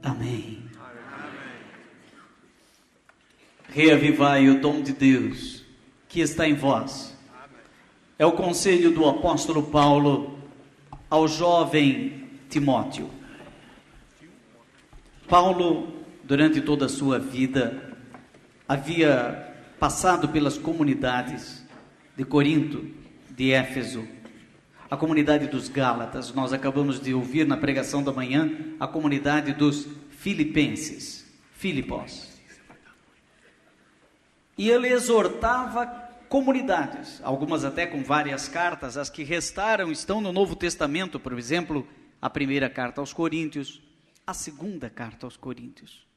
Amém. Reavivai o dom de Deus que está em vós. É o conselho do apóstolo Paulo ao jovem Timóteo. Paulo, durante toda a sua vida, havia passado pelas comunidades de Corinto, de Éfeso, a comunidade dos Gálatas. Nós acabamos de ouvir na pregação da manhã a comunidade dos Filipenses, Filipos. E ele exortava comunidades, algumas até com várias cartas. As que restaram estão no Novo Testamento, por exemplo, a primeira carta aos Coríntios, a segunda carta aos Coríntios.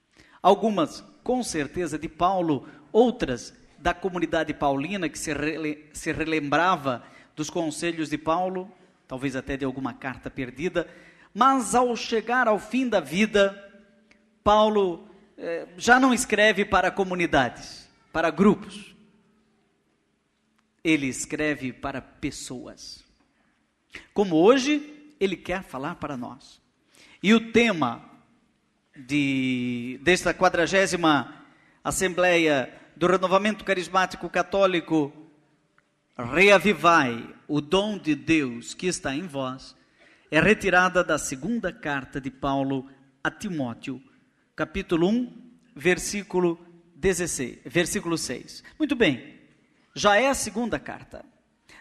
Algumas, com certeza, de Paulo, outras da comunidade paulina, que se relembrava dos conselhos de Paulo, talvez até de alguma carta perdida. Mas ao chegar ao fim da vida, Paulo já não escreve para comunidades, para grupos. Ele escreve para pessoas. Como hoje, ele quer falar para nós. E o tema desta 40ª Assembleia do Renovamento Carismático Católico, reavivai o dom de Deus que está em vós, é retirada da segunda carta de Paulo a Timóteo, capítulo 1, versículo 6. Muito bem, já é a segunda carta.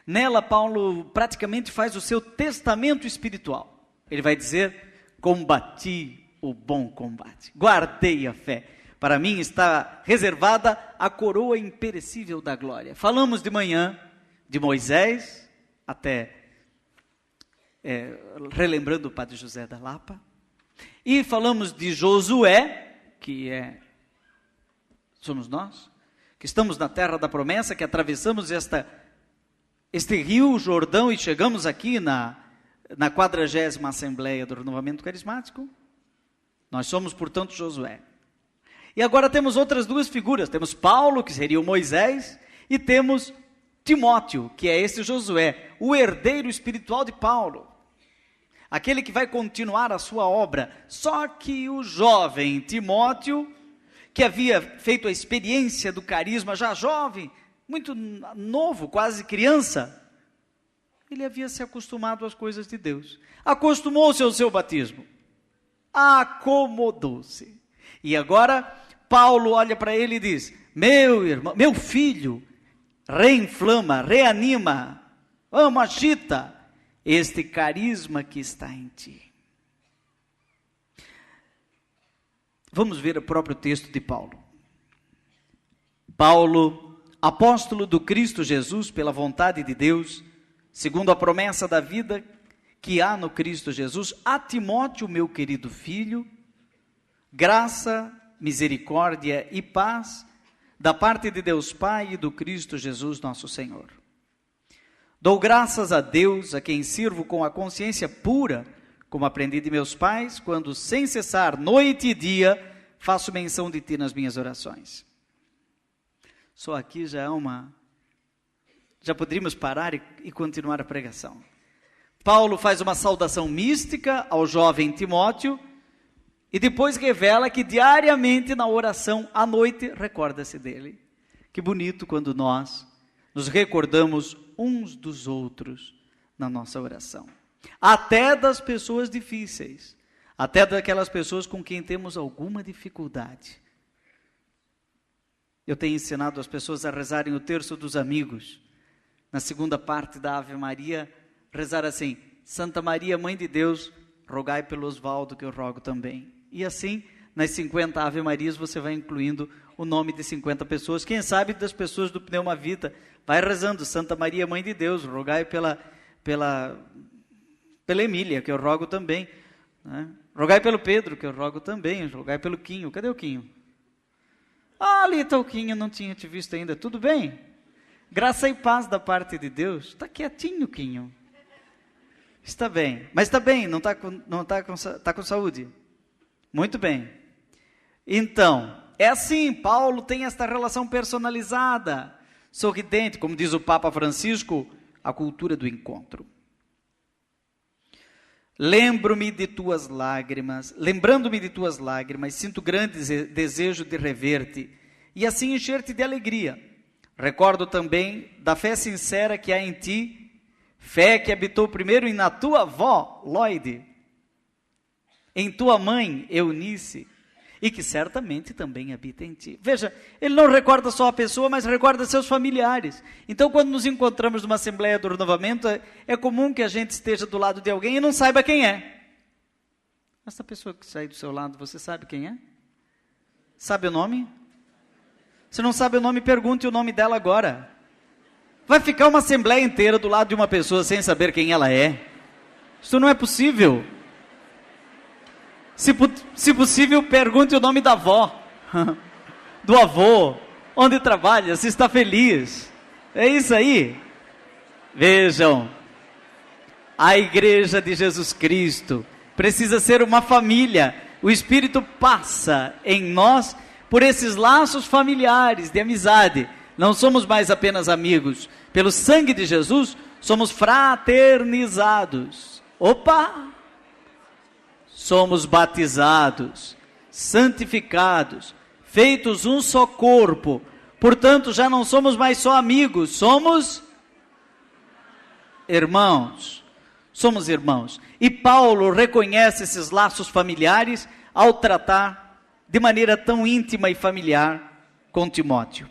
Nela, Paulo praticamente faz o seu testamento espiritual. Ele vai dizer: combati o bom combate, guardei a fé. Para mim está reservada a coroa imperecível da glória. Falamos de manhã de Moisés, até relembrando o padre José da Lapa. E falamos de Josué, que somos nós, que estamos na terra da promessa, que atravessamos este rio Jordão e chegamos aqui na 40ª Assembleia do Renovamento Carismático. Nós somos, portanto, Josué. E agora temos outras duas figuras. Temos Paulo, que seria o Moisés, e temos Timóteo, que é esse Josué, o herdeiro espiritual de Paulo, aquele que vai continuar a sua obra. Só que o jovem Timóteo, que havia feito a experiência do carisma já jovem, muito novo, quase criança, ele havia se acostumado às coisas de Deus, acostumou-se ao seu batismo, acomodou-se. E agora Paulo olha para ele e diz: meu irmão, meu filho, reinflama, reanima, agita este carisma que está em ti. Vamos ver o próprio texto de Paulo. Paulo, apóstolo do Cristo Jesus, pela vontade de Deus, segundo a promessa da vida que há no Cristo Jesus, a Timóteo, meu querido filho, graça, misericórdia e paz da parte de Deus Pai e do Cristo Jesus nosso Senhor. Dou graças a Deus, a quem sirvo com a consciência pura, como aprendi de meus pais, quando sem cessar, noite e dia, faço menção de ti nas minhas orações. Só aqui já poderíamos parar e continuar a pregação. Paulo faz uma saudação mística ao jovem Timóteo e depois revela que diariamente na oração à noite recorda-se dele. Que bonito quando nós nos recordamos uns dos outros na nossa oração. Até das pessoas difíceis, até daquelas pessoas com quem temos alguma dificuldade. Eu tenho ensinado as pessoas a rezarem o terço dos amigos. Na segunda parte da Ave Maria, rezar assim: Santa Maria, Mãe de Deus, rogai pelo Osvaldo, que eu rogo também. E assim, nas 50 Ave Marias, você vai incluindo o nome de 50 pessoas. Quem sabe das pessoas do Pneuma Vita, vai rezando: Santa Maria, Mãe de Deus, rogai pela Emília, que eu rogo também, né? Rogai pelo Pedro, que eu rogo também. Rogai pelo Quinho. Cadê o Quinho? Ali está o Quinho, não tinha te visto ainda. Tudo bem? Graça e paz da parte de Deus. Está quietinho, Quinho. Está bem, mas está bem, está com saúde? Muito bem. Então, é assim, Paulo tem esta relação personalizada, sorridente, como diz o Papa Francisco, a cultura do encontro. lembrando-me de tuas lágrimas, sinto grande desejo de rever-te, e assim encher-te de alegria. Recordo também da fé sincera que há em ti, fé que habitou primeiro na tua avó, Loide, em tua mãe, Eunice, e que certamente também habita em ti. Veja, ele não recorda só a pessoa, mas recorda seus familiares. Então, quando nos encontramos numa assembleia do renovamento, é comum que a gente esteja do lado de alguém e não saiba quem é. Essa pessoa que sai do seu lado, você sabe quem é? Sabe o nome? Se não sabe o nome, pergunte o nome dela agora. Vai ficar uma assembleia inteira do lado de uma pessoa sem saber quem ela é? Isso não é possível. Se possível, pergunte o nome da avó, do avô, onde trabalha, se está feliz. É isso aí. Vejam, a igreja de Jesus Cristo precisa ser uma família. O Espírito passa em nós por esses laços familiares de amizade. Não somos mais apenas amigos. Pelo sangue de Jesus, somos fraternizados. Opa! Somos batizados, santificados, feitos um só corpo. Portanto, já não somos mais só amigos, somos irmãos. Somos irmãos. E Paulo reconhece esses laços familiares ao tratar de maneira tão íntima e familiar com Timóteo.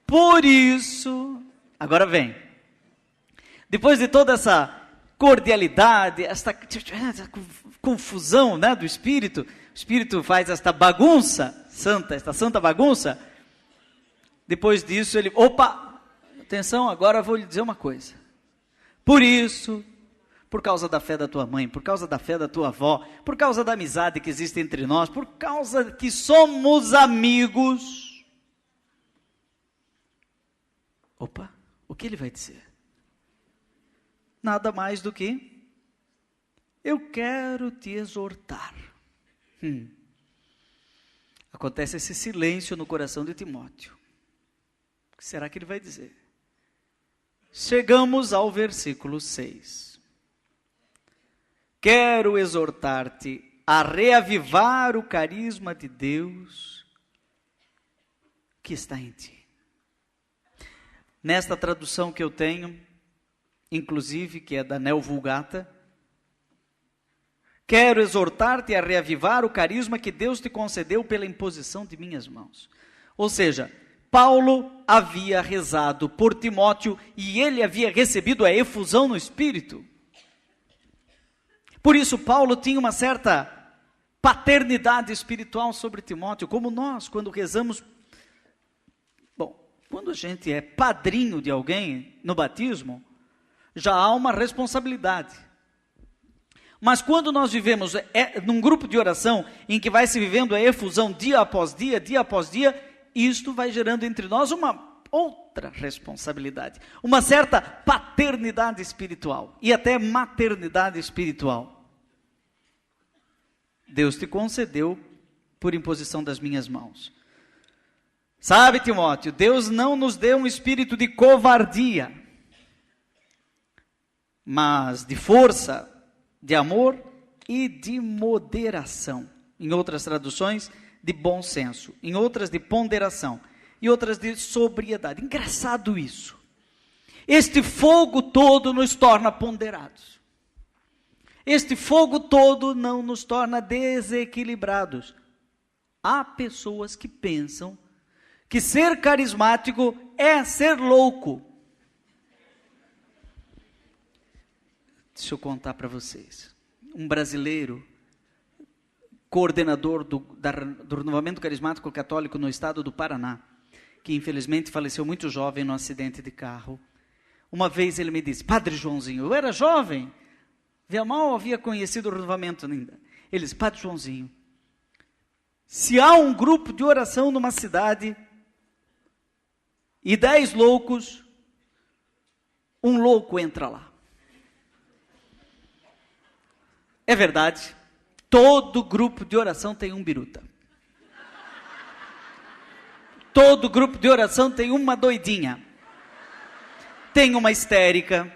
Por isso, agora vem, depois de toda essa cordialidade, esta confusão, né, do Espírito, o Espírito faz esta bagunça santa, esta santa bagunça. Depois disso ele, atenção, agora vou lhe dizer uma coisa. Por isso, por causa da fé da tua mãe, por causa da fé da tua avó, por causa da amizade que existe entre nós, por causa que somos amigos. O que ele vai dizer? Nada mais do que, eu quero te exortar. Acontece esse silêncio no coração de Timóteo. O que será que ele vai dizer? Chegamos ao versículo 6. Quero exortar-te a reavivar o carisma de Deus que está em ti. Nesta tradução que eu tenho, inclusive, que é da Neo Vulgata, quero exortar-te a reavivar o carisma que Deus te concedeu pela imposição de minhas mãos. Ou seja, Paulo havia rezado por Timóteo e ele havia recebido a efusão no Espírito. Por isso, Paulo tinha uma certa paternidade espiritual sobre Timóteo, como nós, quando rezamos. Quando a gente é padrinho de alguém no batismo, já há uma responsabilidade. Mas quando nós vivemos num grupo de oração, em que vai se vivendo a efusão dia após dia, isto vai gerando entre nós uma outra responsabilidade, uma certa paternidade espiritual, e até maternidade espiritual. Deus te concedeu por imposição das minhas mãos. Sabe, Timóteo, Deus não nos deu um espírito de covardia, mas de força, de amor e de moderação. Em outras traduções, de bom senso. Em outras, de ponderação. E outras, de sobriedade. Engraçado isso. Este fogo todo nos torna ponderados. Este fogo todo não nos torna desequilibrados. Há pessoas que pensam que ser carismático é ser louco. Deixa eu contar para vocês. Um brasileiro, coordenador do Renovamento Carismático Católico no estado do Paraná, que infelizmente faleceu muito jovem num acidente de carro. Uma vez ele me disse, Padre Joãozinho, eu era jovem, mal havia conhecido o renovamento ainda. Ele disse, Padre Joãozinho, se há um grupo de oração numa cidade e 10 loucos, um louco entra lá. É verdade, todo grupo de oração tem um biruta. Todo grupo de oração tem uma doidinha. Tem uma histérica.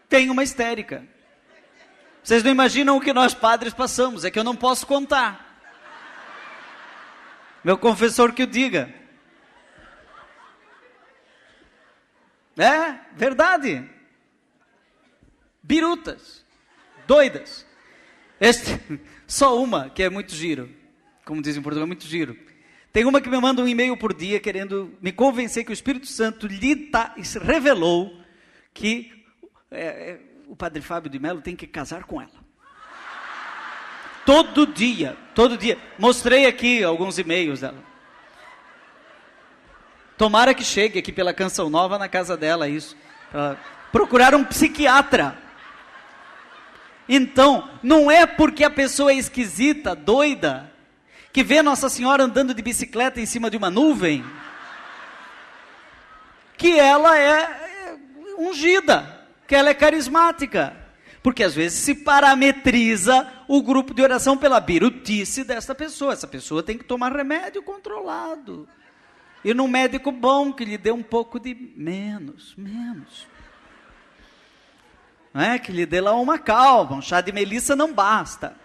tem uma histérica. Vocês não imaginam o que nós padres passamos, é que eu não posso contar. Meu confessor que o diga. É verdade. Birutas, doidas. Só uma que é muito giro, como dizem em Portugal, é muito giro. Tem uma que me manda um e-mail por dia querendo me convencer que o Espírito Santo lhe revelou que o Padre Fábio de Mello tem que casar com ela. Todo dia. Mostrei aqui alguns e-mails dela. Tomara que chegue aqui pela Canção Nova na casa dela, isso. Procurar um psiquiatra. Então, não é porque a pessoa é esquisita, doida, que vê Nossa Senhora andando de bicicleta em cima de uma nuvem, que ela é ungida, que ela é carismática. Porque às vezes se parametriza o grupo de oração pela birutice dessa pessoa. Essa pessoa tem que tomar remédio controlado. Ir num médico bom, que lhe dê um pouco de menos. Não é? Que lhe dê lá uma calma, um chá de melissa não basta.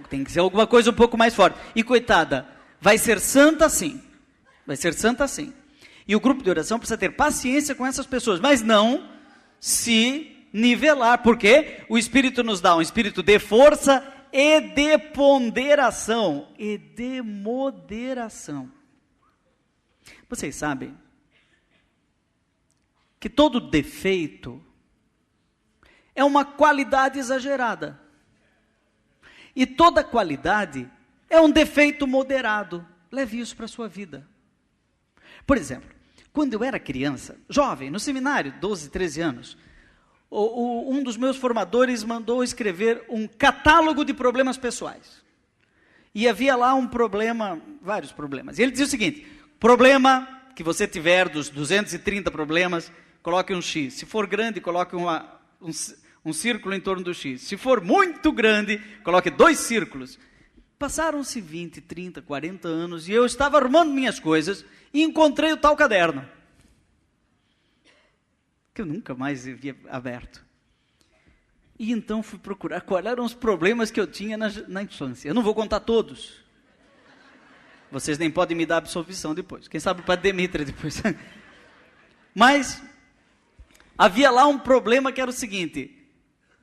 Tem que ser alguma coisa um pouco mais forte. E coitada, vai ser santa sim. E o grupo de oração precisa ter paciência com essas pessoas, mas não se nivelar, porque o Espírito nos dá um espírito de força e de ponderação e de moderação. Vocês sabem que todo defeito é uma qualidade exagerada. E toda qualidade é um defeito moderado. Leve isso para a sua vida. Por exemplo, quando eu era criança, jovem, no seminário, 12, 13 anos, um dos meus formadores mandou escrever um catálogo de problemas pessoais. E havia lá um problema, vários problemas. E ele dizia o seguinte: problema que você tiver dos 230 problemas, coloque um X. Se for grande, coloque um círculo em torno do X. Se for muito grande, coloque 2 círculos. Passaram-se 20, 30, 40 anos e eu estava arrumando minhas coisas e encontrei o tal caderno, que eu nunca mais havia aberto. E então fui procurar quais eram os problemas que eu tinha na infância. Eu não vou contar todos. Vocês nem podem me dar absolvição depois. Quem sabe para Demetria depois. Mas havia lá um problema que era o seguinte: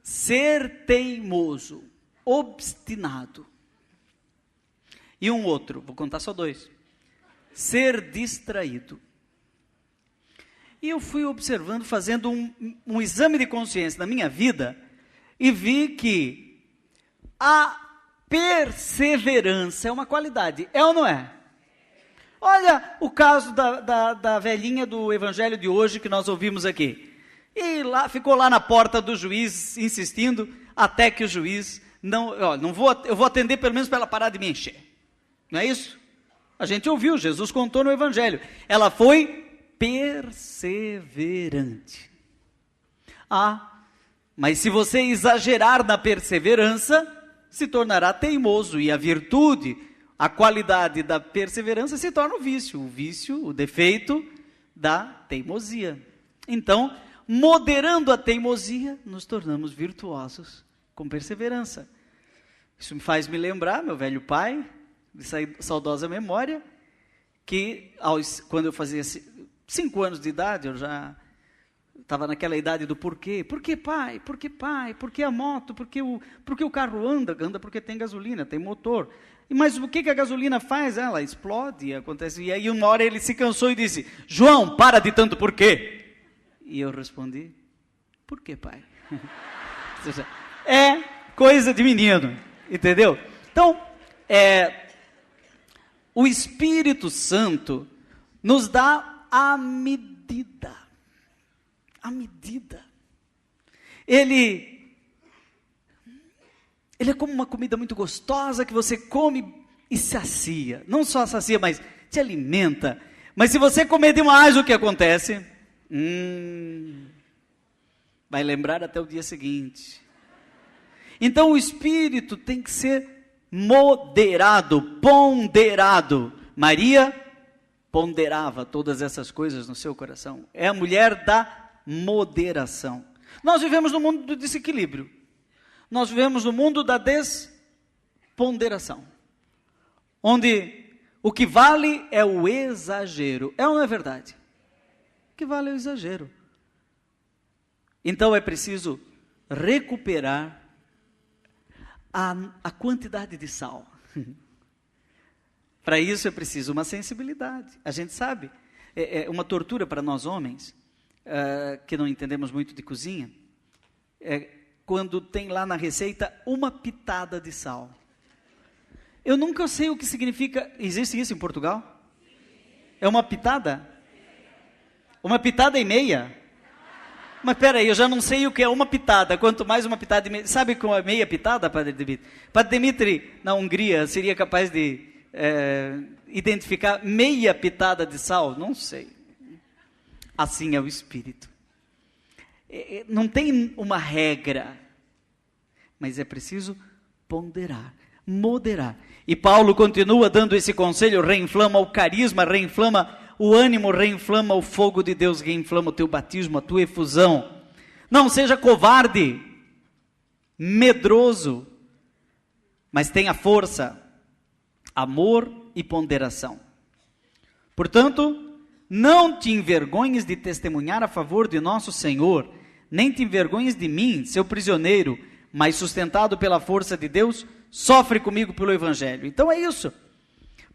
ser teimoso, obstinado. E um outro, vou contar só 2. Ser distraído. E eu fui observando, fazendo um exame de consciência na minha vida, e vi que a perseverança é uma qualidade, é ou não é? Olha o caso da velhinha do evangelho de hoje que nós ouvimos aqui. E lá, ficou lá na porta do juiz, insistindo, até que o juiz, eu vou atender pelo menos para ela parar de me encher. Não é isso? A gente ouviu, Jesus contou no evangelho. Ela foi perseverante. Mas se você exagerar na perseverança, se tornará teimoso, e a virtude, a qualidade da perseverança se torna o vício, o defeito da teimosia. Então, moderando a teimosia, nos tornamos virtuosos com perseverança. Isso me faz me lembrar, meu velho pai, de saudosa memória, que quando eu fazia 5 anos de idade, eu já estava naquela idade do porquê. Por que pai? Por que pai? Por que a moto? Por que o carro anda? Anda porque tem gasolina, tem motor. Mas o que a gasolina faz? Ela explode, acontece. E aí uma hora ele se cansou e disse: João, para de tanto porquê. E eu respondi: por que pai? Ou seja, é coisa de menino, entendeu? Então, o Espírito Santo nos dá a medida. A medida. Ele é como uma comida muito gostosa que você come e sacia. Não só sacia, mas te alimenta. Mas se você comer demais, o que acontece? Vai lembrar até o dia seguinte. Então o Espírito tem que ser moderado, ponderado. Maria ponderava todas essas coisas no seu coração. É a mulher da moderação. Nós vivemos no mundo do desequilíbrio. Nós vivemos no mundo da desponderação, onde o que vale é o exagero. É ou não é verdade? O que vale é o exagero. Então é preciso recuperar a quantidade de sal. Para isso é preciso uma sensibilidade. A gente sabe, é uma tortura para nós homens, que não entendemos muito de cozinha, quando tem lá na receita uma pitada de sal. Eu nunca sei o que significa. Existe isso em Portugal? É uma pitada? Uma pitada e meia? Mas peraí, eu já não sei o que é uma pitada, quanto mais uma pitada e meia. Sabe como é meia pitada, Padre Dimitri? Padre Dimitri, na Hungria, seria capaz de identificar meia pitada de sal? Não sei. Assim é o Espírito. Não tem uma regra, mas é preciso ponderar, moderar. E Paulo continua dando esse conselho: reinflama o carisma, reinflama o ânimo, reinflama o fogo de Deus, reinflama o teu batismo, a tua efusão. Não seja covarde, medroso, mas tenha força, amor e ponderação. Portanto, não te envergonhes de testemunhar a favor de nosso Senhor, nem te envergonhes de mim, seu prisioneiro, mas sustentado pela força de Deus, sofre comigo pelo Evangelho. Então é isso.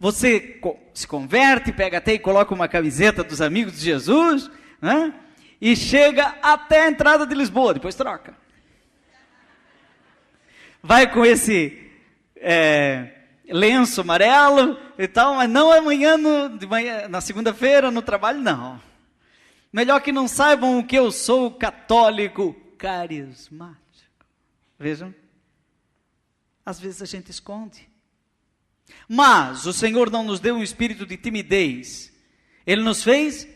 Você se converte, pega até e coloca uma camiseta dos amigos de Jesus, né? E chega até a entrada de Lisboa, depois troca. Vai com esse lenço amarelo e tal, mas não amanhã, na segunda-feira, no trabalho, não. Melhor que não saibam que eu sou católico carismático. Vejam, às vezes a gente esconde. Mas o Senhor não nos deu um espírito de timidez. Ele nos fez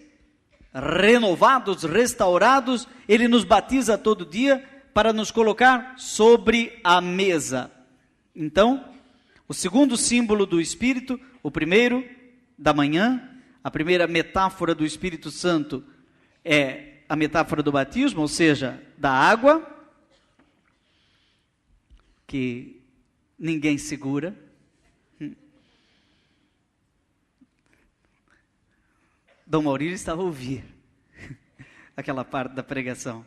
renovados, restaurados. Ele nos batiza todo dia para nos colocar sobre a mesa. Então, o segundo símbolo do Espírito, o primeiro da manhã, a primeira metáfora do Espírito Santo é a metáfora do batismo, ou seja, da água, que ninguém segura. Dom Maurílio estava a ouvir aquela parte da pregação,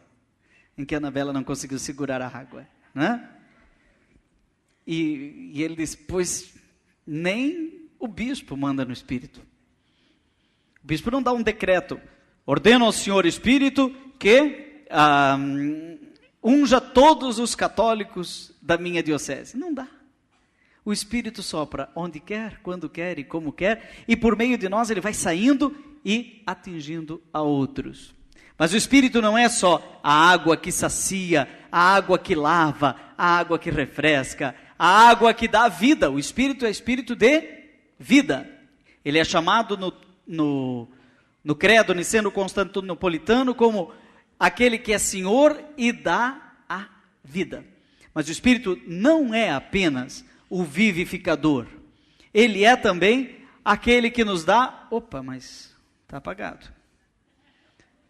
em que a Anabela não conseguiu segurar a água, né? E ele disse, pois nem o bispo manda no Espírito. O bispo não dá um decreto, ordena ao Senhor Espírito que unja todos os católicos da minha diocese. Não dá. O Espírito sopra onde quer, quando quer e como quer, e por meio de nós ele vai saindo e atingindo a outros. Mas o Espírito não é só a água que sacia, a água que lava, a água que refresca, a água que dá vida. O Espírito é Espírito de vida. Ele é chamado no credo niceno-constantinopolitano como aquele que é Senhor e dá a vida. Mas o Espírito não é apenas o vivificador. Ele é também aquele que nos dá... Opa, mas está apagado.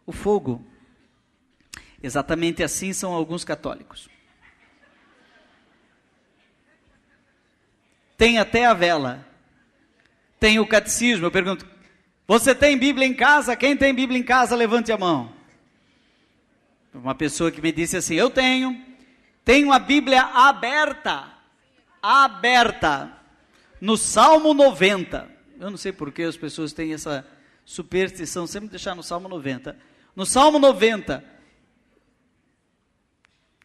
O fogo. Exatamente assim são alguns católicos. Tem até a vela. Tem o catecismo. Eu pergunto, você tem Bíblia em casa? Quem tem Bíblia em casa, levante a mão. Uma pessoa que me disse assim, eu tenho a Bíblia aberta, no Salmo 90. Eu não sei por que as pessoas têm essa superstição, sempre deixar no Salmo 90. No Salmo 90,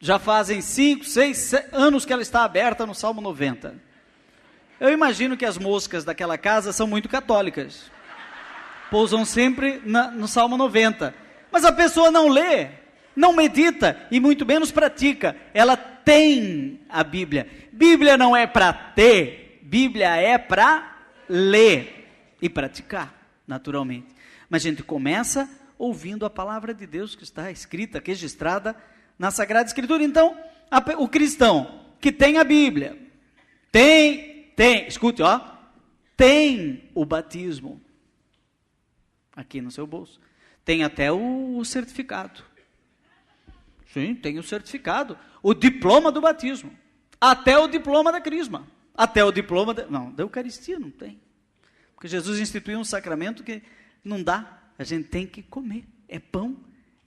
já fazem 5, 6 anos que ela está aberta no Salmo 90. Eu imagino que as moscas daquela casa são muito católicas. Pousam sempre no Salmo 90. Mas a pessoa não lê, não medita e muito menos pratica. Ela tem a Bíblia. Bíblia não é para ter, Bíblia é para ler e praticar, naturalmente. Mas a gente começa ouvindo a palavra de Deus que está escrita, registrada na Sagrada Escritura. Então, o cristão que tem a Bíblia, escute, tem o batismo aqui no seu bolso. Tem até o certificado. Sim, tem o certificado, o diploma do batismo, até o diploma da crisma, até o diploma da Eucaristia não tem. Porque Jesus instituiu um sacramento que não dá, a gente tem que comer, é pão,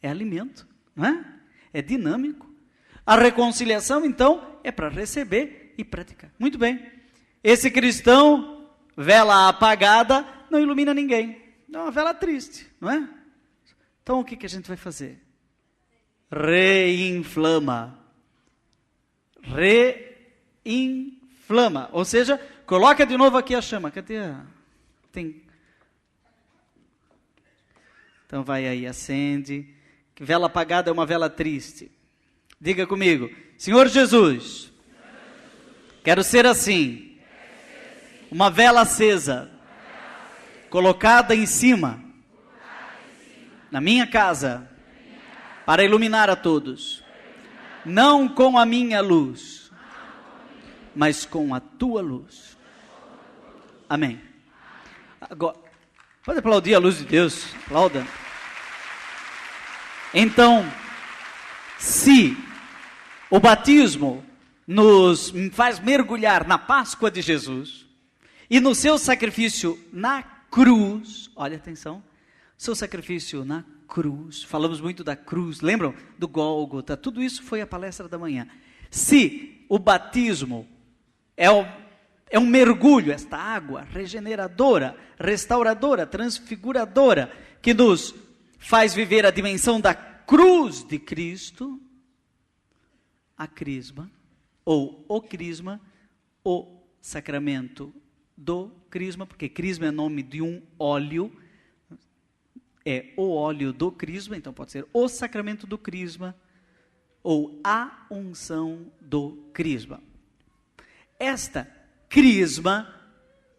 é alimento, não é? É dinâmico. A reconciliação, então, é para receber e praticar. Muito bem, esse cristão, vela apagada, não ilumina ninguém, é uma vela triste, não é? Então o que a gente vai fazer? Reinflama, ou seja, coloca de novo aqui a chama, cadê então vai aí, acende, que vela apagada é uma vela triste, diga comigo, Senhor Jesus, quero ser assim, uma vela acesa, colocada em cima, na minha casa, para iluminar a todos, não com a minha luz, mas com a tua luz. Amém. Agora, pode aplaudir a luz de Deus, aplauda. Então, se o batismo nos faz mergulhar na Páscoa de Jesus, e no seu sacrifício na cruz, olha atenção, seu sacrifício na cruz, falamos muito da cruz, lembram? Do Gólgota, tudo isso foi a palestra da manhã. Se o batismo é um mergulho, esta água regeneradora, restauradora, transfiguradora, que nos faz viver a dimensão da cruz de Cristo, a crisma, ou o crisma, o sacramento do crisma, porque crisma é nome de um óleo, é o óleo do crisma, então pode ser o sacramento do crisma, ou a unção do crisma. Esta crisma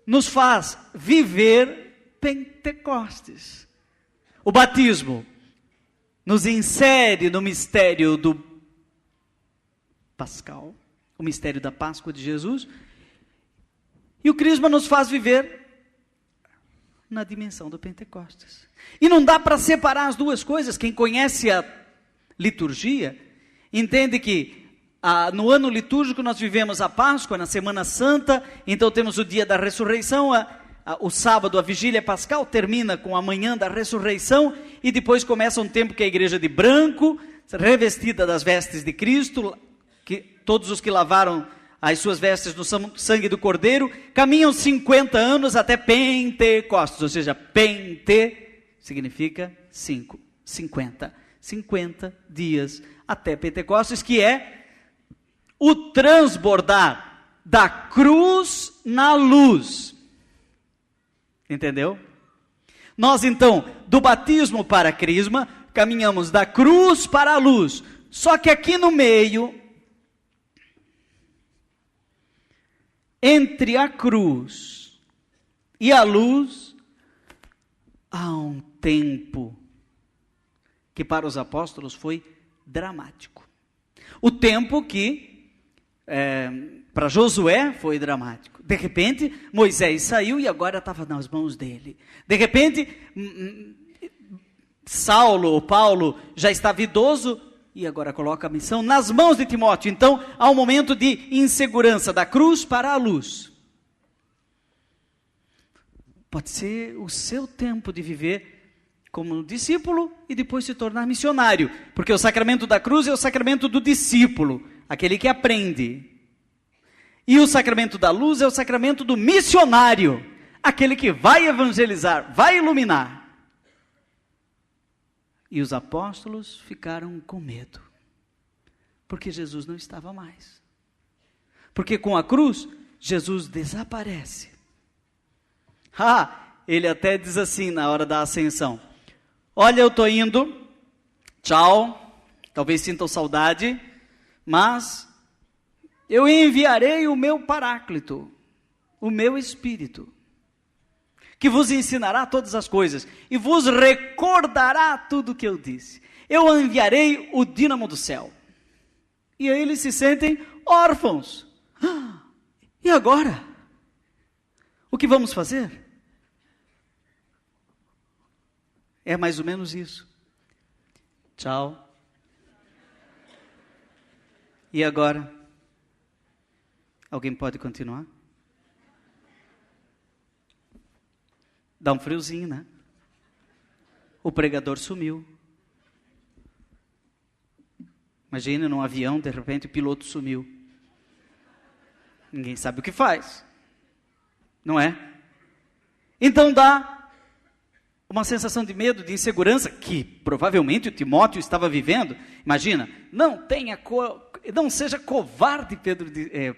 nos faz viver Pentecostes. O batismo nos insere no mistério do Pascal, o mistério da Páscoa de Jesus, e o crisma nos faz viver na dimensão do Pentecostes. E não dá para separar as duas coisas. Quem conhece a liturgia, entende que no ano litúrgico nós vivemos a Páscoa, na Semana Santa, então temos o dia da ressurreição, o sábado, a vigília pascal, termina com a manhã da ressurreição, e depois começa um tempo que a igreja de branco, revestida das vestes de Cristo, que todos os que lavaram as suas vestes no sangue do Cordeiro, caminham 50 anos até Pentecostes, ou seja, Pente significa 50 dias até Pentecostes, que é o transbordar da cruz na luz. Entendeu? Nós então, do batismo para a crisma, caminhamos da cruz para a luz. Só que aqui no meio, entre a cruz e a luz, há um tempo que para os apóstolos foi dramático. O tempo que para Josué foi dramático. De repente, Moisés saiu e agora estava nas mãos dele. De repente, Paulo já estava idoso e agora coloca a missão nas mãos de Timóteo. Então, há um momento de insegurança da cruz para a luz. Pode ser o seu tempo de viver como discípulo e depois se tornar missionário, porque o sacramento da cruz é o sacramento do discípulo, aquele que aprende. E o sacramento da luz é o sacramento do missionário, aquele que vai evangelizar, vai iluminar. E os apóstolos ficaram com medo, porque Jesus não estava mais. Porque com a cruz, Jesus desaparece. Ele até diz assim na hora da ascensão: olha, eu estou indo, tchau, talvez sintam saudade, mas eu enviarei o meu Paráclito, o meu Espírito, que vos ensinará todas as coisas, e vos recordará tudo o que eu disse. Eu enviarei o dínamo do céu. E aí eles se sentem órfãos. E agora? O que vamos fazer? É mais ou menos isso. Tchau. E agora? Alguém pode continuar? Dá um friozinho, né? O pregador sumiu. Imagina num avião, de repente o piloto sumiu. Ninguém sabe o que faz. Não é? Então dá uma sensação de medo, de insegurança, que provavelmente o Timóteo estava vivendo. Imagina, não seja covarde,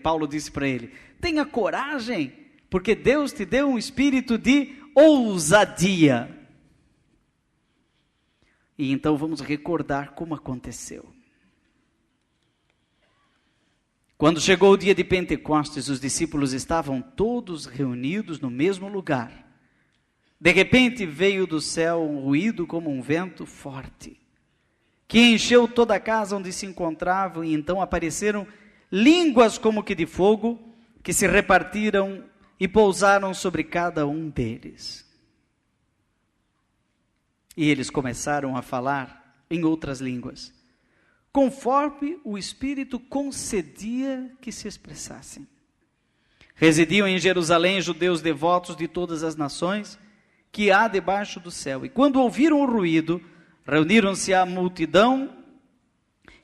Paulo disse para ele. Tenha coragem, porque Deus te deu um espírito de ousadia. E então vamos recordar como aconteceu. Quando chegou o dia de Pentecostes, os discípulos estavam todos reunidos no mesmo lugar. De repente veio do céu um ruído como um vento forte, que encheu toda a casa onde se encontravam, e então apareceram línguas como que de fogo, que se repartiram e pousaram sobre cada um deles. E eles começaram a falar em outras línguas, conforme o Espírito concedia que se expressassem. Residiam em Jerusalém judeus devotos de todas as nações que há debaixo do céu. E quando ouviram o ruído, reuniram-se à multidão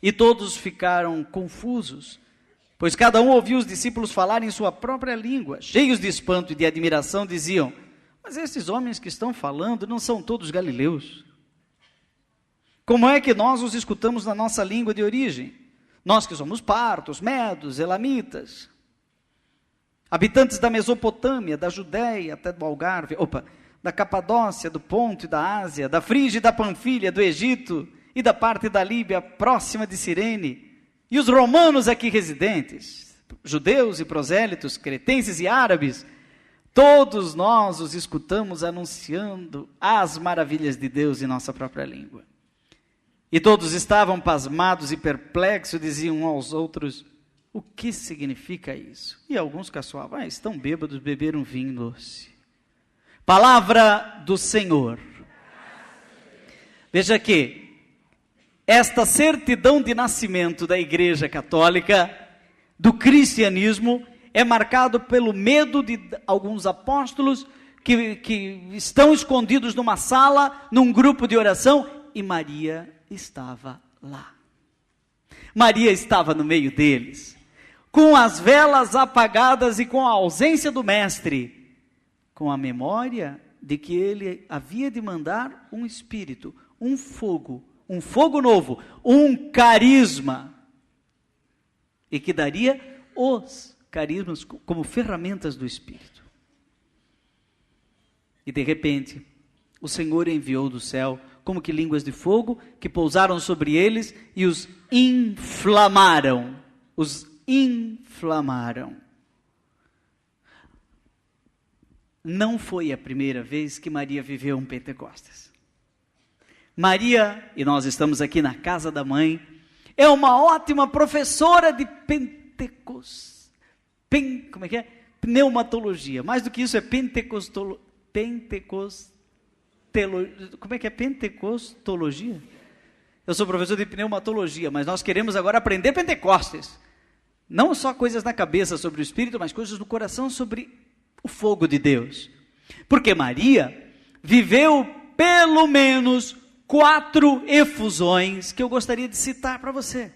e todos ficaram confusos, pois cada um ouvia os discípulos falarem em sua própria língua. Cheios de espanto e de admiração, diziam: mas esses homens que estão falando não são todos galileus? Como é que nós os escutamos na nossa língua de origem? Nós que somos partos, medos, elamitas, habitantes da Mesopotâmia, da Judéia até do Algarve, da Capadócia, do Ponto e da Ásia, da Frígia e da Panfilha, do Egito e da parte da Líbia próxima de Cirene, e os romanos aqui residentes, judeus e prosélitos, cretenses e árabes, todos nós os escutamos anunciando as maravilhas de Deus em nossa própria língua. E todos estavam pasmados e perplexos, diziam uns aos outros: o que significa isso? E alguns caçoavam: estão bêbados, beberam vinho doce. Palavra do Senhor. Veja que esta certidão de nascimento da Igreja Católica, do cristianismo, é marcado pelo medo de alguns apóstolos que estão escondidos numa sala, num grupo de oração, e Maria estava lá. Maria estava no meio deles, com as velas apagadas e com a ausência do mestre, com a memória de que ele havia de mandar um espírito, um fogo novo, um carisma, e que daria os carismas como ferramentas do Espírito. E de repente, o Senhor enviou do céu como que línguas de fogo, que pousaram sobre eles e os inflamaram. Não foi a primeira vez que Maria viveu um Pentecostes. Maria, e nós estamos aqui na casa da mãe, é uma ótima professora de pneumatologia. Mais do que isso, é pentecostologia? Eu sou professor de pneumatologia, mas nós queremos agora aprender Pentecostes. Não só coisas na cabeça sobre o Espírito, mas coisas no coração sobre o fogo de Deus. Porque Maria viveu pelo menos 4 efusões que eu gostaria de citar para você.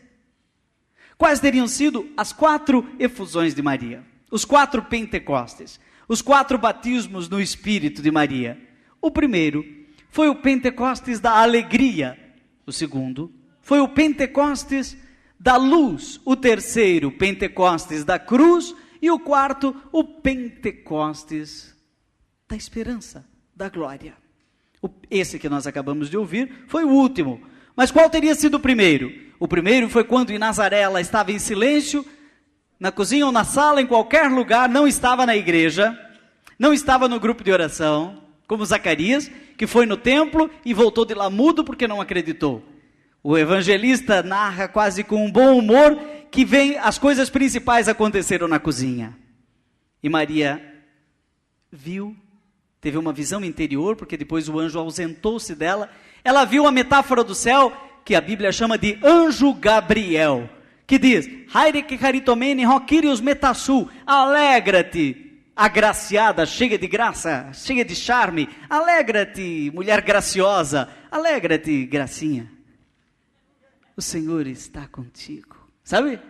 Quais teriam sido as 4 efusões de Maria? Os 4 Pentecostes, os 4 batismos no Espírito de Maria. O primeiro foi o Pentecostes da alegria. O segundo foi o Pentecostes da luz. O terceiro, Pentecostes da cruz. E o quarto, o Pentecostes da esperança, da glória. Esse que nós acabamos de ouvir foi o último. Mas qual teria sido o primeiro? O primeiro foi quando em Nazaré ela estava em silêncio, na cozinha ou na sala, em qualquer lugar, não estava na igreja, não estava no grupo de oração, como Zacarias, que foi no templo e voltou de lá mudo porque não acreditou. O evangelista narra quase com um bom humor que as coisas principais aconteceram na cozinha. E Maria viu, teve uma visão interior, porque depois o anjo ausentou-se dela. Ela viu a metáfora do céu, que a Bíblia chama de anjo Gabriel, que diz, Haire que caritomene roquirius metassu, alegra-te, agraciada, cheia de graça, cheia de charme, alegra-te, mulher graciosa, alegra-te, gracinha. O Senhor está contigo. Sabe?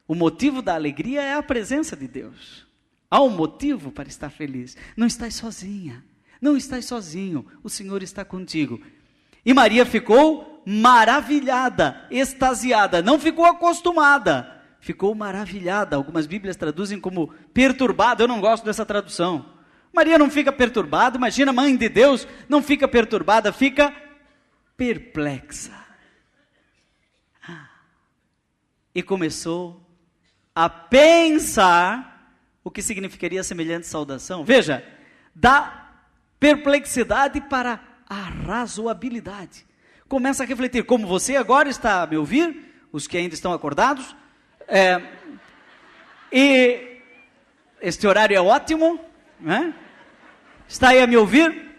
O motivo da alegria é a presença de Deus. Há um motivo para estar feliz. Não estás sozinha, não estás sozinho, o Senhor está contigo. E Maria ficou maravilhada, extasiada, não ficou acostumada, ficou maravilhada. Algumas Bíblias traduzem como perturbada, eu não gosto dessa tradução. Maria não fica perturbada, imagina, mãe de Deus, não fica perturbada, fica perplexa. E começou a pensar o que significaria semelhante saudação. Veja, da perplexidade para a razoabilidade. Começa a refletir, como você agora está a me ouvir, os que ainda estão acordados, e este horário é ótimo, né? Está aí a me ouvir,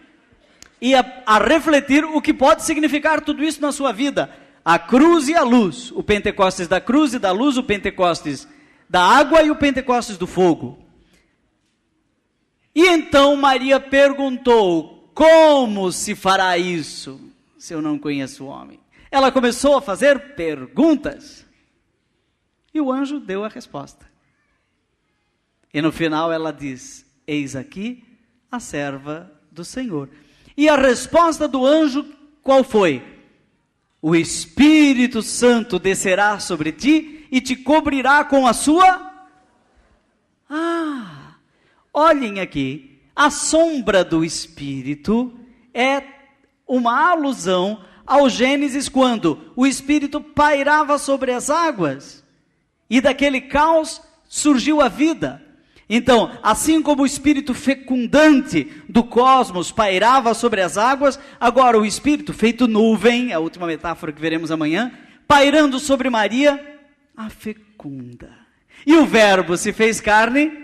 e a refletir o que pode significar tudo isso na sua vida. A cruz e a luz, o Pentecostes da cruz e da luz, o Pentecostes da água e o Pentecostes do fogo. E então Maria perguntou, como se fará isso, se eu não conheço o homem? Ela começou a fazer perguntas, e o anjo deu a resposta. E no final ela diz, eis aqui a serva do Senhor. E a resposta do anjo, qual foi? O Espírito Santo descerá sobre ti e te cobrirá com a sua... olhem aqui, a sombra do Espírito é uma alusão ao Gênesis, quando o Espírito pairava sobre as águas, e daquele caos surgiu a vida. Então, assim como o Espírito fecundante do cosmos pairava sobre as águas, agora o Espírito feito nuvem, a última metáfora que veremos amanhã, pairando sobre Maria, a fecunda. E o Verbo se fez carne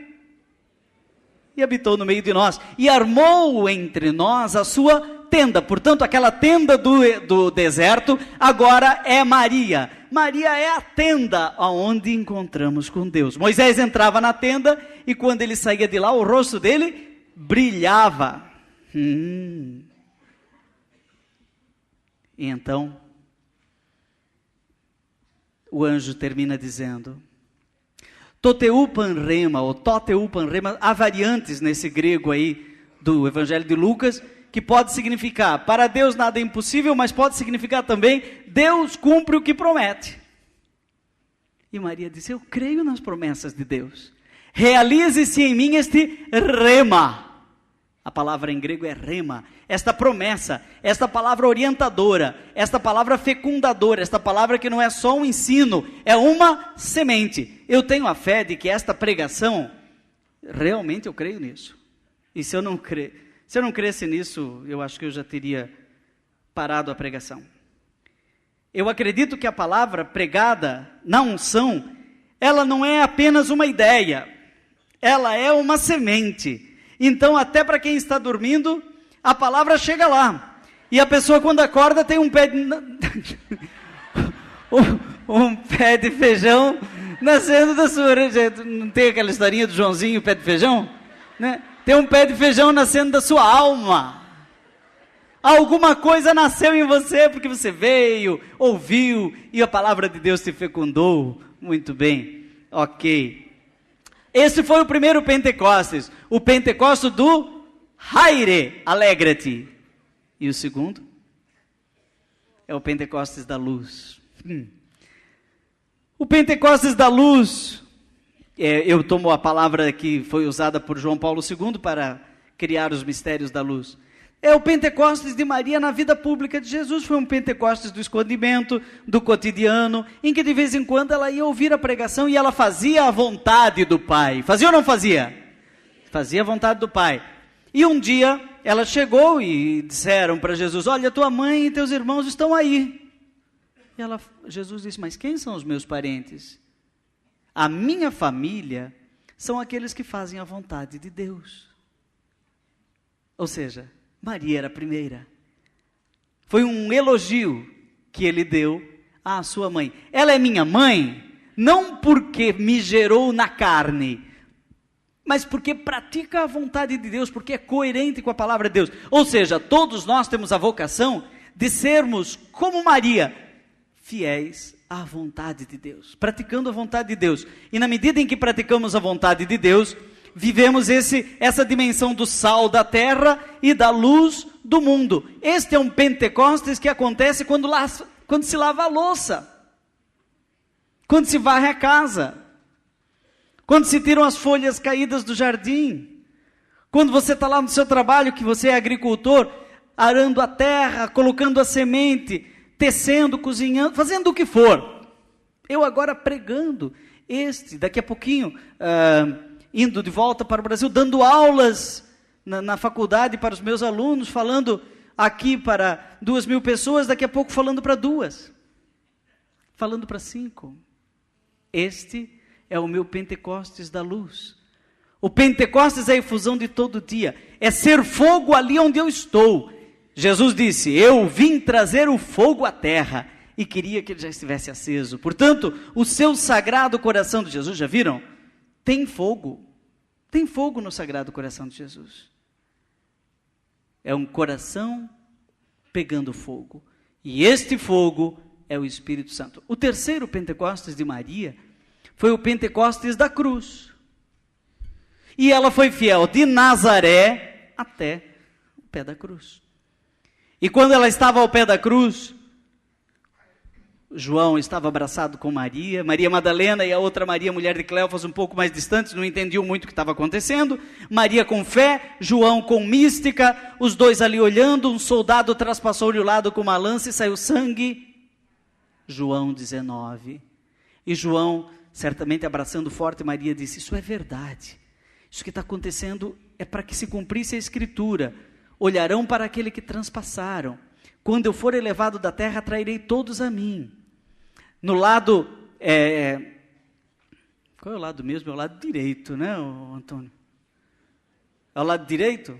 e habitou no meio de nós, e armou entre nós a sua tenda. Portanto, aquela tenda do deserto, agora é Maria. Maria é a tenda onde encontramos com Deus. Moisés entrava na tenda, e quando ele saía de lá, o rosto dele brilhava. E então, o anjo termina dizendo, Toteu panrema, ou Toteu panrema, há variantes nesse grego aí, do Evangelho de Lucas, que pode significar, para Deus nada é impossível, mas pode significar também, Deus cumpre o que promete. E Maria disse, eu creio nas promessas de Deus. Realize-se em mim este rema. A palavra em grego é rema. Esta promessa, esta palavra orientadora, esta palavra fecundadora, esta palavra que não é só um ensino, é uma semente. Eu tenho a fé de que esta pregação, realmente eu creio nisso. E se eu não cresce nisso, eu acho que eu já teria parado a pregação. Eu acredito que a palavra pregada na unção, ela não é apenas uma ideia, ela é uma semente. Então, até para quem está dormindo, a palavra chega lá. E a pessoa, quando acorda, tem um pé de... um pé de feijão nascendo da sua orelha. Não tem aquela historinha do Joãozinho, pé de feijão? Né? Tem um pé de feijão nascendo da sua alma. Alguma coisa nasceu em você, porque você veio, ouviu, e a palavra de Deus te fecundou. Muito bem, ok. Esse foi o primeiro Pentecostes, o Pentecostes do Haire, alegra-te. E o segundo é o Pentecostes da luz. O Pentecostes da luz, eu tomo a palavra que foi usada por João Paulo II para criar os mistérios da luz. É o Pentecostes de Maria na vida pública de Jesus. Foi um Pentecostes do escondimento, do cotidiano, em que de vez em quando ela ia ouvir a pregação e ela fazia a vontade do Pai. Fazia ou não fazia? Fazia a vontade do Pai. E um dia ela chegou e disseram para Jesus, olha, tua mãe e teus irmãos estão aí. E Jesus disse, mas quem são os meus parentes? A minha família são aqueles que fazem a vontade de Deus. Ou seja, Maria era a primeira. Foi um elogio que ele deu à sua mãe. Ela é minha mãe? não porque me gerou na carne, mas porque pratica a vontade de Deus, porque é coerente com a palavra de Deus. Ou seja, todos nós temos a vocação de sermos como Maria, fiéis à vontade de Deus, praticando a vontade de Deus. E na medida em que praticamos a vontade de Deus, vivemos essa dimensão do sal da terra e da luz do mundo. Este é um Pentecostes que acontece quando se lava a louça, quando se varre a casa, quando se tiram as folhas caídas do jardim, quando você está lá no seu trabalho, que você é agricultor, arando a terra, colocando a semente, tecendo, cozinhando, fazendo o que for. Eu agora pregando daqui a pouquinho, indo de volta para o Brasil, dando aulas na faculdade para os meus alunos, falando aqui para 2.000 pessoas, daqui a pouco falando para 2, falando para 5. Este é o meu Pentecostes da luz. O Pentecostes é a efusão de todo dia, é ser fogo ali onde eu estou. Jesus disse, eu vim trazer o fogo à terra, e queria que ele já estivesse aceso. Portanto, o seu sagrado coração de Jesus, já viram? Tem fogo no sagrado coração de Jesus. É um coração pegando fogo, e este fogo é o Espírito Santo. O terceiro Pentecostes de Maria foi o Pentecostes da cruz. E ela foi fiel de Nazaré até o pé da cruz. E quando ela estava ao pé da cruz, João estava abraçado com Maria, Maria Madalena e a outra Maria, mulher de Cleofas, um pouco mais distantes, não entendiam muito o que estava acontecendo. Maria com fé, João com mística, os dois ali olhando, um soldado traspassou-lhe o lado com uma lança e saiu sangue. João 19. E João, certamente abraçando forte Maria, disse, isso é verdade. Isso que está acontecendo é para que se cumprisse a Escritura. Olharão para aquele que transpassaram. Quando eu for elevado da terra, atrairei todos a mim. No lado, qual é o lado mesmo? É o lado direito, né, Antônio? É o lado direito?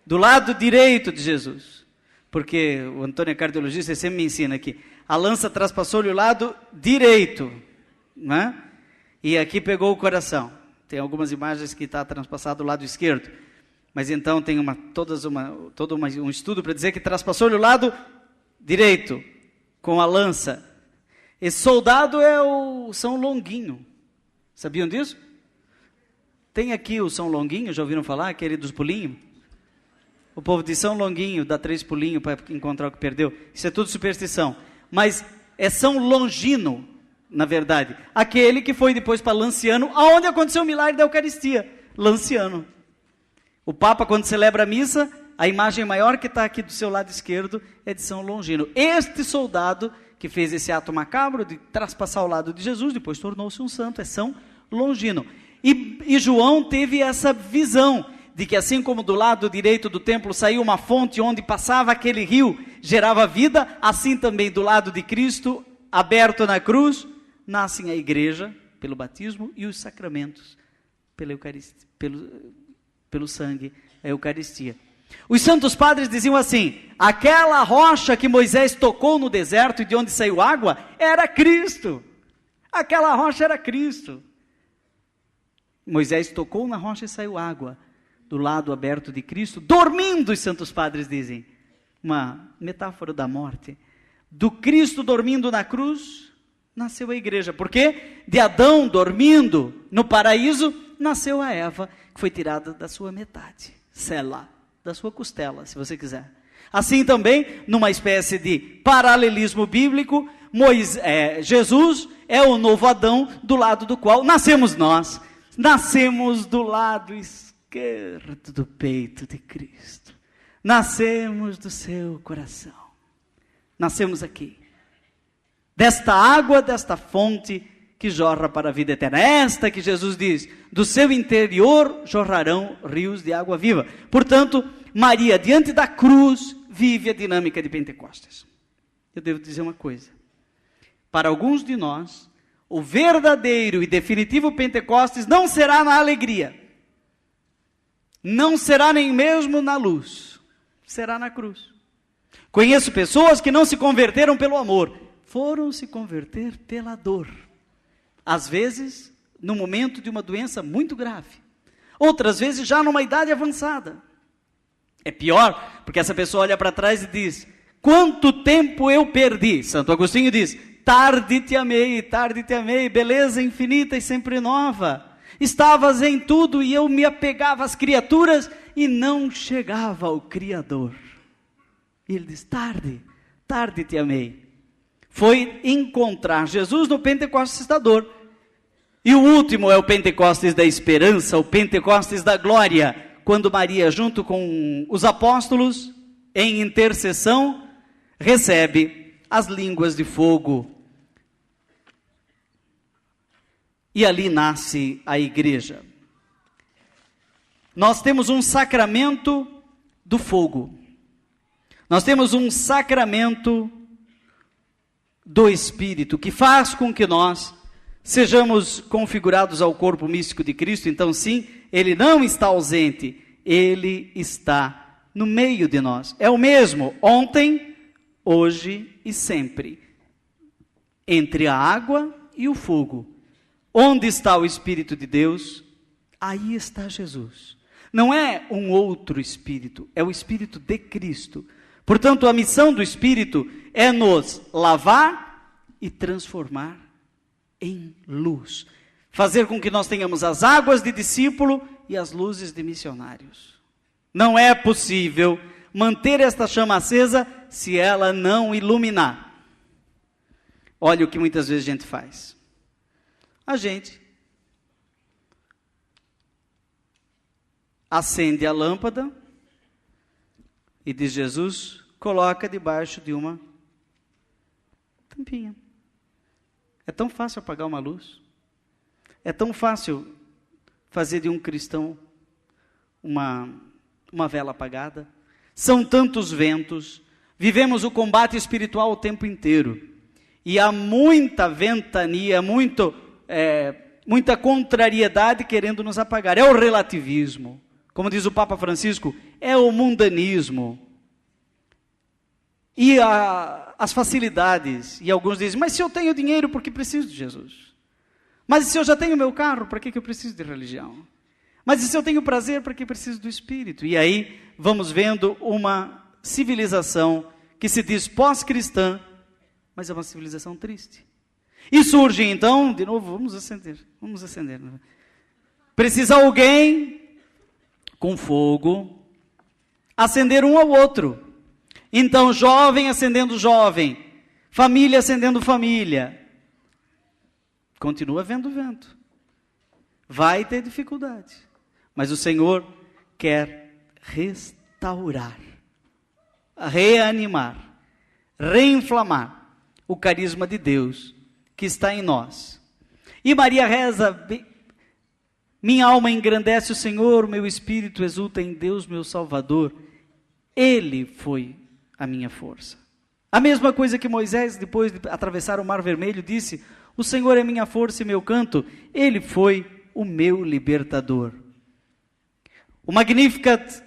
Do lado direito de Jesus. Porque o Antônio é cardiologista, ele sempre me ensina aqui. A lança traspassou-lhe o lado direito, né? E aqui pegou o coração. Tem algumas imagens que está transpassado o lado esquerdo. Mas então tem todo um estudo para dizer que traspassou-lhe o lado direito, com a lança. Esse soldado é o São Longuinho. Sabiam disso? Tem aqui o São Longuinho, já ouviram falar? Aquele dos pulinhos? O povo diz São Longuinho, dá 3 pulinhos para encontrar o que perdeu. Isso é tudo superstição. Mas é São Longino, na verdade. Aquele que foi depois para Lanciano, aonde aconteceu o milagre da Eucaristia. Lanciano. O Papa, quando celebra a missa, a imagem maior que está aqui do seu lado esquerdo é de São Longino. Este soldado que fez esse ato macabro de traspassar o lado de Jesus, depois tornou-se um santo, é São Longino. E João teve essa visão de que assim como do lado direito do templo saiu uma fonte onde passava aquele rio, gerava vida, assim também do lado de Cristo, aberto na cruz, nascem a igreja, pelo batismo, e os sacramentos, pela Eucaristia, pelo sangue, a Eucaristia. Os santos padres diziam assim, aquela rocha que Moisés tocou no deserto e de onde saiu água, era Cristo. Aquela rocha era Cristo. Moisés tocou na rocha e saiu água. Do lado aberto de Cristo, dormindo, os santos padres dizem, uma metáfora da morte. Do Cristo dormindo na cruz, nasceu a igreja. Porque de Adão dormindo no paraíso, nasceu a Eva, que foi tirada da sua metade, Sela, da sua costela, se você quiser. Assim também, numa espécie de paralelismo bíblico, Jesus é o novo Adão, do lado do qual nascemos nós. Nascemos do lado esquerdo do peito de Cristo. Nascemos do seu coração. Nascemos aqui. Desta água, desta fonte que jorra para a vida eterna. Esta que Jesus diz, do seu interior jorrarão rios de água viva. Portanto, Maria, diante da cruz, vive a dinâmica de Pentecostes. Eu devo dizer uma coisa. Para alguns de nós, o verdadeiro e definitivo Pentecostes não será na alegria. Não será nem mesmo na luz. Será na cruz. Conheço pessoas que não se converteram pelo amor. Foram se converter pela dor. Às vezes, no momento de uma doença muito grave. Outras vezes, já numa idade avançada. É pior, porque essa pessoa olha para trás e diz: quanto tempo eu perdi? Santo Agostinho diz: tarde te amei, beleza infinita e sempre nova. Estavas em tudo e eu me apegava às criaturas e não chegava ao Criador. E ele diz: tarde te amei. Foi encontrar Jesus no Pentecostes da dor. E o último é o Pentecostes da esperança, o Pentecostes da glória, quando Maria, junto com os apóstolos, em intercessão, recebe as línguas de fogo. E ali nasce a igreja. Nós temos um sacramento do fogo. Nós temos um sacramento do Espírito, que faz com que nós sejamos configurados ao corpo místico de Cristo. Então sim, Ele não está ausente, Ele está no meio de nós. É o mesmo ontem, hoje e sempre. Entre a água e o fogo. Onde está o Espírito de Deus? Aí está Jesus. Não é um outro Espírito, é o Espírito de Cristo. Portanto, a missão do Espírito é nos lavar e transformar em luz. Fazer com que nós tenhamos as águas de discípulo e as luzes de missionários. Não é possível manter esta chama acesa se ela não iluminar. Olha o que muitas vezes a gente faz. A gente acende a lâmpada e diz: Jesus, coloca debaixo de uma tampinha. É tão fácil apagar uma luz. É tão fácil fazer de um cristão uma vela apagada. São tantos ventos. Vivemos o combate espiritual o tempo inteiro. E há muita ventania, muita contrariedade querendo nos apagar. É o relativismo. Como diz o Papa Francisco, é o mundanismo. E as facilidades. E alguns dizem: mas se eu tenho dinheiro, por que preciso de Jesus? Mas se eu já tenho meu carro, para que eu preciso de religião? Mas se eu tenho prazer, para que preciso do Espírito? E aí vamos vendo uma civilização que se diz pós-cristã, mas é uma civilização triste. E surge então, de novo, vamos acender. Precisa alguém com fogo acender um ao outro. Então, jovem acendendo jovem, família acendendo família. Continua havendo vento. Vai ter dificuldade. Mas o Senhor quer restaurar, reanimar, reinflamar o carisma de Deus que está em nós. E Maria reza: minha alma engrandece o Senhor, meu espírito exulta em Deus, meu Salvador. Ele foi a minha força. A mesma coisa que Moisés, depois de atravessar o Mar Vermelho, disse: o Senhor é minha força e meu canto. Ele foi o meu libertador. O Magnificat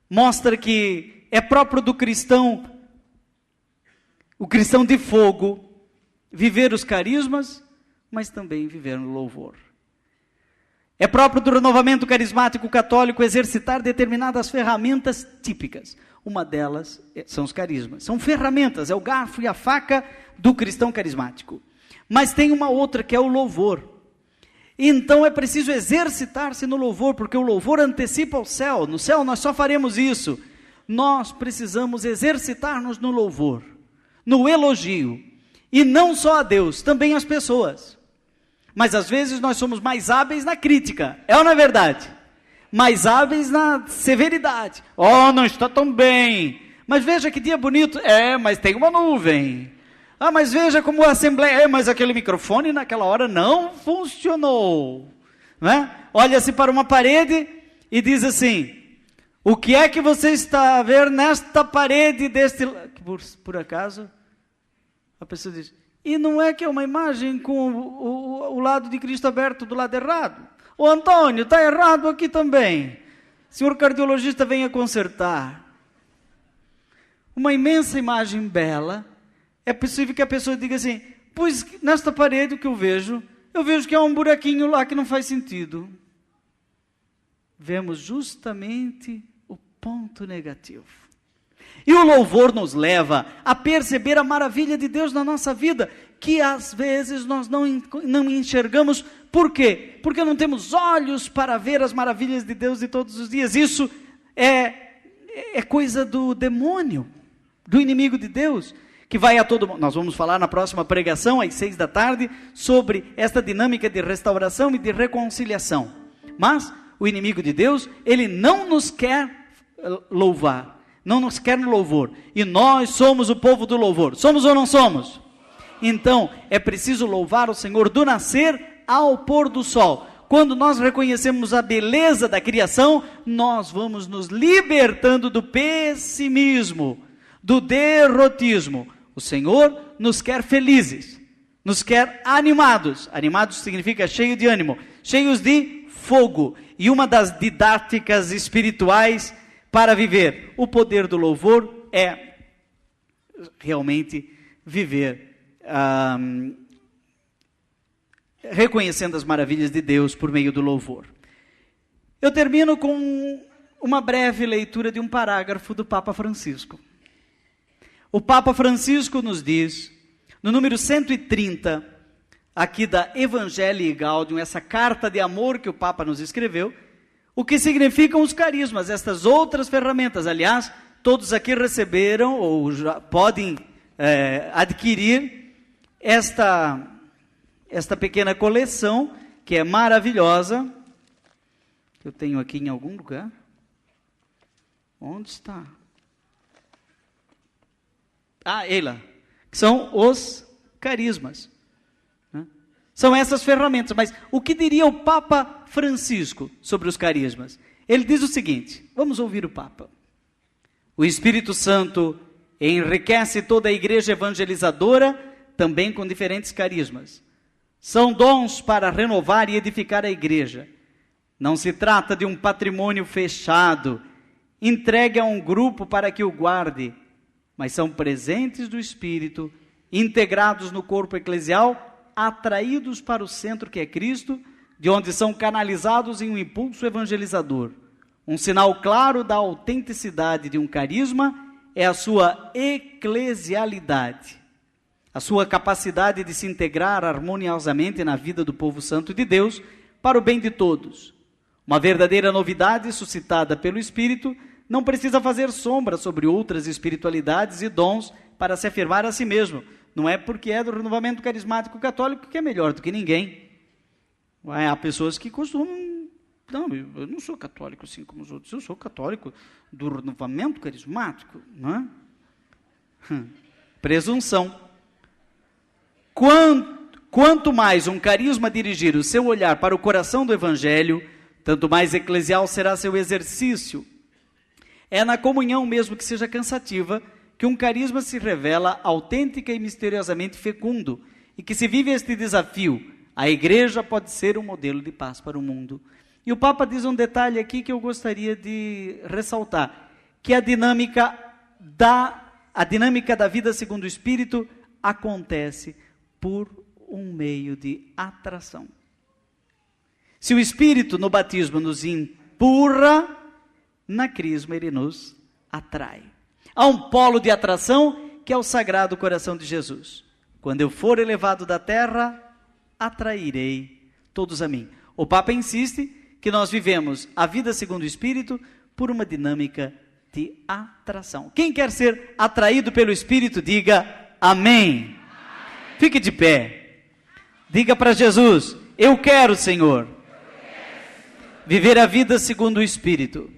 mostra que é próprio do cristão, o cristão de fogo, viver os carismas, mas também viver no louvor. É próprio do renovamento carismático católico exercitar determinadas ferramentas típicas. Uma delas são os carismas. São ferramentas, é o garfo e a faca do cristão carismático. Mas tem uma outra que é o louvor. Então é preciso exercitar-se no louvor, porque o louvor antecipa o céu. No céu nós só faremos isso. Nós precisamos exercitar-nos no louvor, no elogio. E não só a Deus, também às pessoas. Mas às vezes nós somos mais hábeis na crítica. É ou não é verdade? Mais hábeis na severidade. Oh, não está tão bem. Mas veja que dia bonito. Mas tem uma nuvem. Ah, mas veja como a assembleia... mas aquele microfone naquela hora não funcionou. Não é? Olha-se para uma parede e diz assim: o que é que você está a ver nesta parede deste... Por acaso, a pessoa diz: e não é que é uma imagem com o lado de Cristo aberto do lado errado? Ô Antônio, está errado aqui também. Senhor cardiologista, venha consertar. Uma imensa imagem bela. É possível que a pessoa diga assim: pois nesta parede que eu vejo eu vejo que há um buraquinho lá que não faz sentido. Vemos justamente o ponto negativo. E o louvor nos leva a perceber a maravilha de Deus na nossa vida, que às vezes nós não enxergamos. Por quê? Porque não temos olhos para ver as maravilhas de Deus de todos os dias. Isso é coisa do demônio, do inimigo de Deus, que vai a todo mundo. Nós vamos falar na próxima pregação, às 6 da tarde, sobre esta dinâmica de restauração e de reconciliação. Mas o inimigo de Deus, ele não nos quer louvar, não nos quer no louvor, e nós somos o povo do louvor. Somos ou não somos? Então, é preciso louvar o Senhor do nascer ao pôr do sol. Quando nós reconhecemos a beleza da criação, nós vamos nos libertando do pessimismo, do derrotismo. O Senhor nos quer felizes, nos quer animados. Animados significa cheio de ânimo, cheios de fogo. E uma das didáticas espirituais para viver o poder do louvor é realmente viver reconhecendo as maravilhas de Deus por meio do louvor. Eu termino com uma breve leitura de um parágrafo do Papa Francisco. O Papa Francisco nos diz, no número 130, aqui da Evangelii Gaudium, essa carta de amor que o Papa nos escreveu, o que significam os carismas, estas outras ferramentas. Aliás, todos aqui receberam ou já podem adquirir esta pequena coleção, que é maravilhosa, que eu tenho aqui em algum lugar. Onde está? Ela, que são os carismas. São essas ferramentas. Mas o que diria o Papa Francisco sobre os carismas? Ele diz o seguinte, vamos ouvir o Papa. O Espírito Santo enriquece toda a igreja evangelizadora, também com diferentes carismas. São dons para renovar e edificar a igreja. Não se trata de um patrimônio fechado, entregue a um grupo para que o guarde, mas são presentes do Espírito, integrados no corpo eclesial, atraídos para o centro que é Cristo, de onde são canalizados em um impulso evangelizador. Um sinal claro da autenticidade de um carisma é a sua eclesialidade, a sua capacidade de se integrar harmoniosamente na vida do povo santo de Deus, para o bem de todos. Uma verdadeira novidade suscitada pelo Espírito não precisa fazer sombra sobre outras espiritualidades e dons para se afirmar a si mesmo. Não é porque é do renovamento carismático católico que é melhor do que ninguém. Há pessoas que costumam... Não, eu não sou católico assim como os outros. Eu sou católico do renovamento carismático. Não é? Presunção. Quanto mais um carisma dirigir o seu olhar para o coração do Evangelho, tanto mais eclesial será seu exercício. É na comunhão mesmo que seja cansativa, que um carisma se revela autêntica e misteriosamente fecundo, e que se vive este desafio, a igreja pode ser um modelo de paz para o mundo. E o Papa diz um detalhe aqui que eu gostaria de ressaltar, que a dinâmica da vida segundo o Espírito acontece por um meio de atração. Se o Espírito no batismo nos empurra, na crisma ele nos atrai. Há um polo de atração que é o Sagrado Coração de Jesus. Quando eu for elevado da terra, atrairei todos a mim. O Papa insiste que nós vivemos a vida segundo o Espírito por uma dinâmica de atração. Quem quer ser atraído pelo Espírito, diga amém. Fique de pé. Diga para Jesus, eu quero, Senhor, viver a vida segundo o Espírito.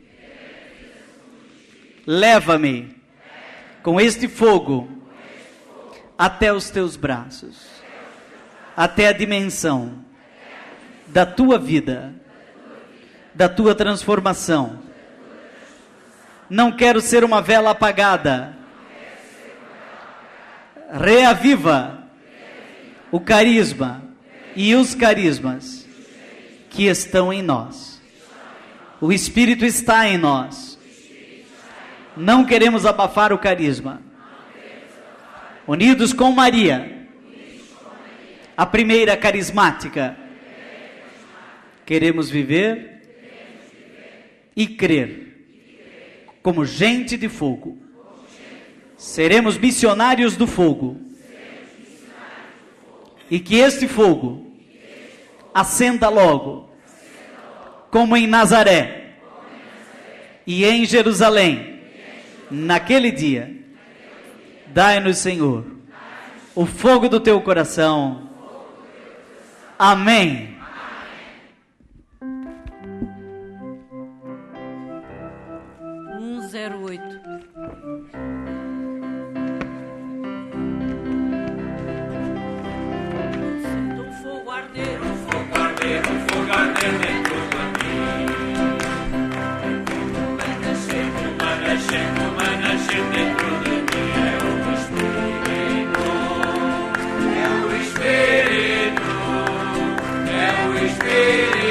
Leva-me com este fogo até os teus braços, até a dimensão da tua vida, da tua transformação. Não quero ser uma vela apagada. Reaviva o carisma e os carismas que estão em nós. O Espírito está em nós. Não queremos abafar o carisma. Unidos com Maria, A primeira carismática. Queremos viver e crer como gente de fogo. Seremos missionários do fogo. E que este fogo acenda logo, como em Nazaré e em Jerusalém, naquele dia. Dai-nos, Senhor, o fogo do teu coração. Amém. É o Espírito